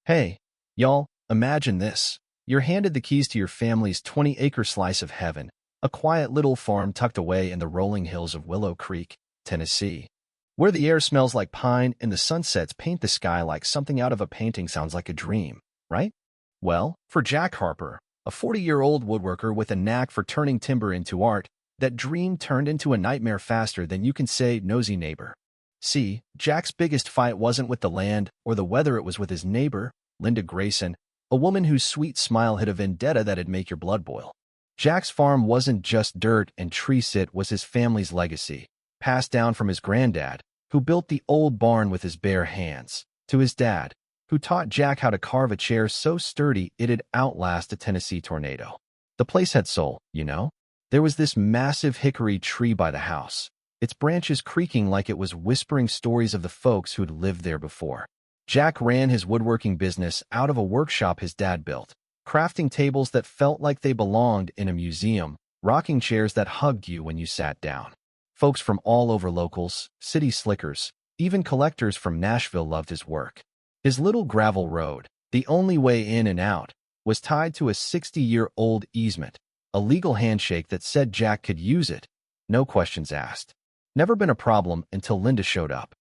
Hey, y'all, imagine this. You're handed the keys to your family's 20-acre slice of heaven, a quiet little farm tucked away in the rolling hills of Willow Creek, Tennessee, where the air smells like pine and the sunsets paint the sky like something out of a painting. Sounds like a dream, right? Well, for Jack Harper, a 40-year-old woodworker with a knack for turning timber into art, that dream turned into a nightmare faster than you can say, nosy neighbor. See, Jack's biggest fight wasn't with the land or the weather, it was with his neighbor, Linda Grayson, a woman whose sweet smile had a vendetta that'd make your blood boil. Jack's farm wasn't just dirt and trees, it was his family's legacy, passed down from his granddad, who built the old barn with his bare hands, to his dad, who taught Jack how to carve a chair so sturdy it'd outlast a Tennessee tornado. The place had soul, you know? There was this massive hickory tree by the house, its branches creaking like it was whispering stories of the folks who'd lived there before. Jack ran his woodworking business out of a workshop his dad built, crafting tables that felt like they belonged in a museum, rocking chairs that hugged you when you sat down. Folks from all over, locals, city slickers, even collectors from Nashville, loved his work. His little gravel road, the only way in and out, was tied to a 60-year-old easement, a legal handshake that said Jack could use it, no questions asked. Never been a problem until Linda showed up.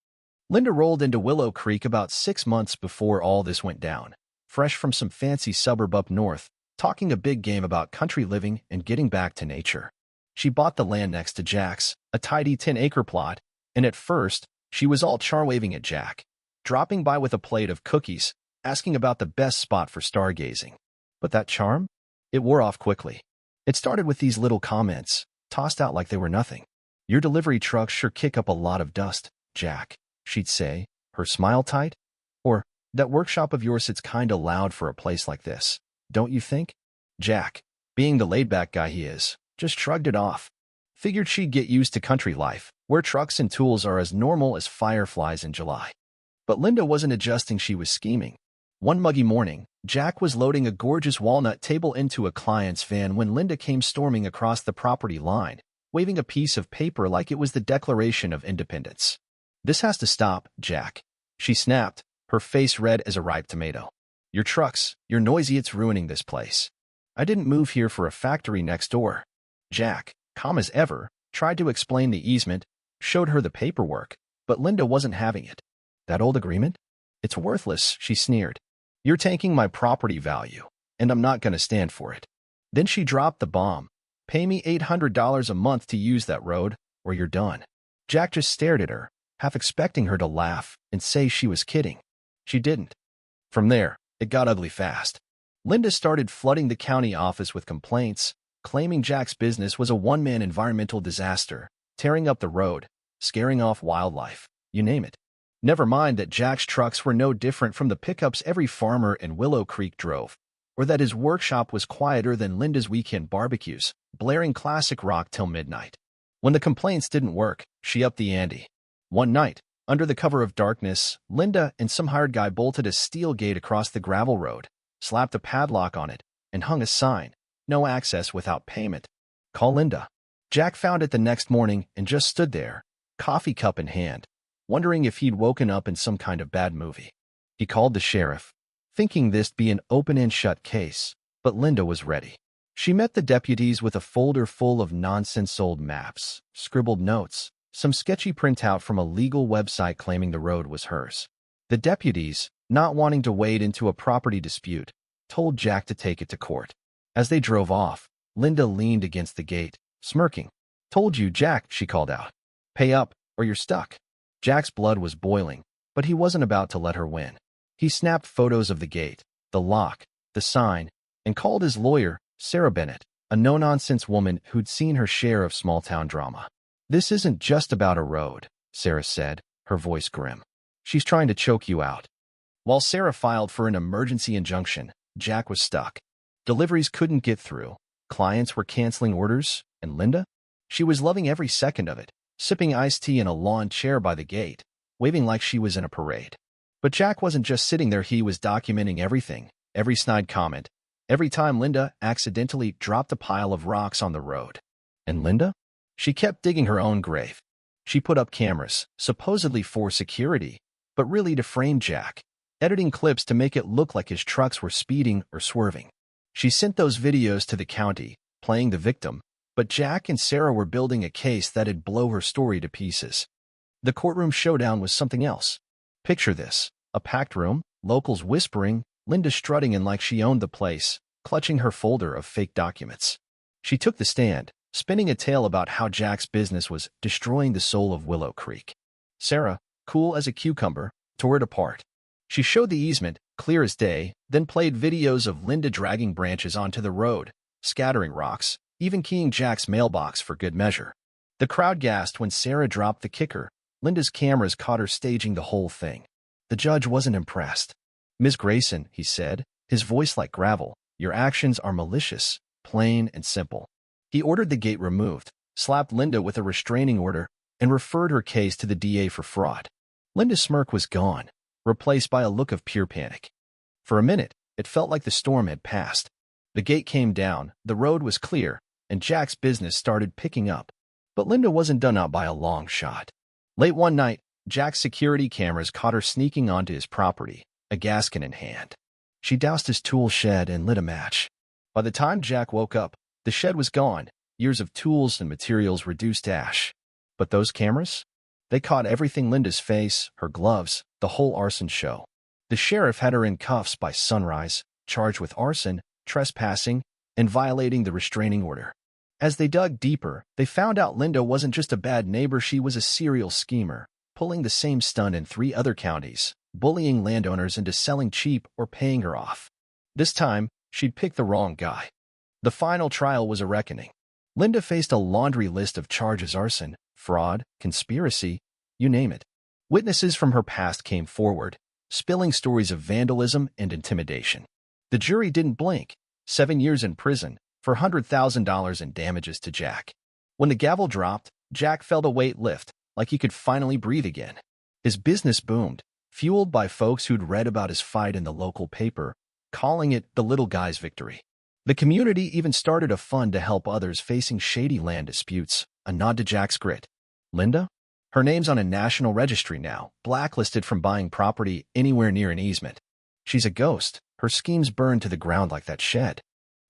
Linda rolled into Willow Creek about 6 months before all this went down, fresh from some fancy suburb up north, talking a big game about country living and getting back to nature. She bought the land next to Jack's, a tidy 10-acre plot, and at first, she was all char-waving at Jack, dropping by with a plate of cookies, asking about the best spot for stargazing. But that charm? It wore off quickly. It started with these little comments, tossed out like they were nothing. "Your delivery trucks sure kick up a lot of dust, Jack," she'd say, her smile tight. Or, "That workshop of yours sits kinda loud for a place like this, don't you think?" Jack, being the laid-back guy he is, just shrugged it off. Figured she'd get used to country life, where trucks and tools are as normal as fireflies in July. But Linda wasn't adjusting, she was scheming. One muggy morning, Jack was loading a gorgeous walnut table into a client's van when Linda came storming across the property line, waving a piece of paper like it was the Declaration of Independence. "This has to stop, Jack," she snapped, her face red as a ripe tomato. "Your trucks, you're noisy, it's ruining this place. I didn't move here for a factory next door." Jack, calm as ever, tried to explain the easement, showed her the paperwork, but Linda wasn't having it. "That old agreement? It's worthless," she sneered. "You're tanking my property value, and I'm not going to stand for it." Then she dropped the bomb. "Pay me $800 a month to use that road, or you're done." Jack just stared at her, half expecting her to laugh and say she was kidding. She didn't. From there, it got ugly fast. Linda started flooding the county office with complaints, claiming Jack's business was a one-man environmental disaster, tearing up the road, scaring off wildlife, you name it. Never mind that Jack's trucks were no different from the pickups every farmer in Willow Creek drove, or that his workshop was quieter than Linda's weekend barbecues, blaring classic rock till midnight. When the complaints didn't work, she upped the ante. One night, under the cover of darkness, Linda and some hired guy bolted a steel gate across the gravel road, slapped a padlock on it, and hung a sign, "No access without payment. Call Linda." Jack found it the next morning and just stood there, coffee cup in hand, wondering if he'd woken up in some kind of bad movie. He called the sheriff, thinking this'd be an open-and-shut case, but Linda was ready. She met the deputies with a folder full of nonsense-old maps, scribbled notes, some sketchy printout from a legal website claiming the road was hers. The deputies, not wanting to wade into a property dispute, told Jack to take it to court. As they drove off, Linda leaned against the gate, smirking. "Told you, Jack," she called out. "Pay up, or you're stuck." Jack's blood was boiling, but he wasn't about to let her win. He snapped photos of the gate, the lock, the sign, and called his lawyer, Sarah Bennett, a no-nonsense woman who'd seen her share of small-town drama. "This isn't just about a road," Sarah said, her voice grim. "She's trying to choke you out." While Sarah filed for an emergency injunction, Jack was stuck. Deliveries couldn't get through, clients were canceling orders, and Linda? She was loving every second of it, sipping iced tea in a lawn chair by the gate, waving like she was in a parade. But Jack wasn't just sitting there, he was documenting everything, every snide comment, every time Linda accidentally dropped a pile of rocks on the road. And Linda? She kept digging her own grave. She put up cameras, supposedly for security, but really to frame Jack. editing clips to make it look like his trucks were speeding or swerving. She sent those videos to the county, playing the victim, but Jack and Sarah were building a case that'd blow her story to pieces. The courtroom showdown was something else. Picture this: a packed room, locals whispering, Linda strutting in like she owned the place, clutching her folder of fake documents. She took the stand, spinning a tale about how Jack's business was destroying the soul of Willow Creek. Sarah, cool as a cucumber, tore it apart. She showed the easement, clear as day, then played videos of Linda dragging branches onto the road, scattering rocks, even keying Jack's mailbox for good measure. The crowd gasped when Sarah dropped the kicker. Linda's cameras caught her staging the whole thing. The judge wasn't impressed. "Ms. Grayson," he said, his voice like gravel, "your actions are malicious, plain and simple." He ordered the gate removed, slapped Linda with a restraining order, and referred her case to the DA for fraud. Linda's smirk was gone, replaced by a look of pure panic. For a minute, it felt like the storm had passed. The gate came down, the road was clear, and Jack's business started picking up. But Linda wasn't done up by a long shot. Late one night, Jack's security cameras caught her sneaking onto his property, a gaskin in hand. She doused his tool shed and lit a match. By the time Jack woke up, the shed was gone, years of tools and materials reduced to ash. But those cameras? They caught everything: Linda's face, her gloves, the whole arson show. The sheriff had her in cuffs by sunrise, charged with arson, trespassing, and violating the restraining order. As they dug deeper, they found out Linda wasn't just a bad neighbor, she was a serial schemer, pulling the same stunt in 3 other counties, bullying landowners into selling cheap or paying her off. This time, she'd picked the wrong guy. The final trial was a reckoning. Linda faced a laundry list of charges: arson, fraud, conspiracy, you name it. Witnesses from her past came forward, spilling stories of vandalism and intimidation. The jury didn't blink. 7 years in prison for $100,000 in damages to Jack. When the gavel dropped, Jack felt a weight lift, like he could finally breathe again. His business boomed, fueled by folks who'd read about his fight in the local paper, calling it the little guy's victory. The community even started a fund to help others facing shady land disputes, a nod to Jack's grit. Linda? Her name's on a national registry now, blacklisted from buying property anywhere near an easement. She's a ghost, her schemes burned to the ground like that shed.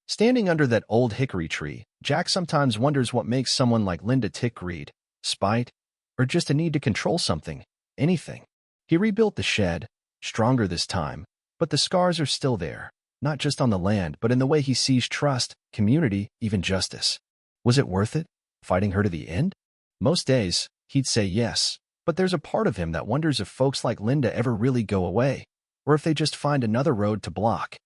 Standing under that old hickory tree, Jack sometimes wonders what makes someone like Linda tick: greed, spite, or just a need to control something, anything. He rebuilt the shed, stronger this time, but the scars are still there, not just on the land, but in the way he sees trust, community, even justice. Was it worth it, fighting her to the end? Most days, he'd say yes, but there's a part of him that wonders if folks like Linda ever really go away, or if they just find another road to block.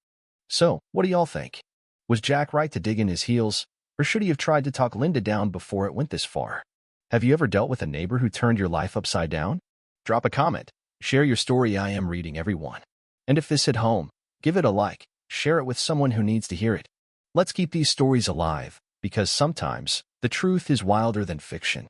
So, what do y'all think? Was Jack right to dig in his heels, or should he have tried to talk Linda down before it went this far? Have you ever dealt with a neighbor who turned your life upside down? Drop a comment, share your story. I am reading everyone. And if this hit home, give it a like, share it with someone who needs to hear it. Let's keep these stories alive, because sometimes the truth is wilder than fiction.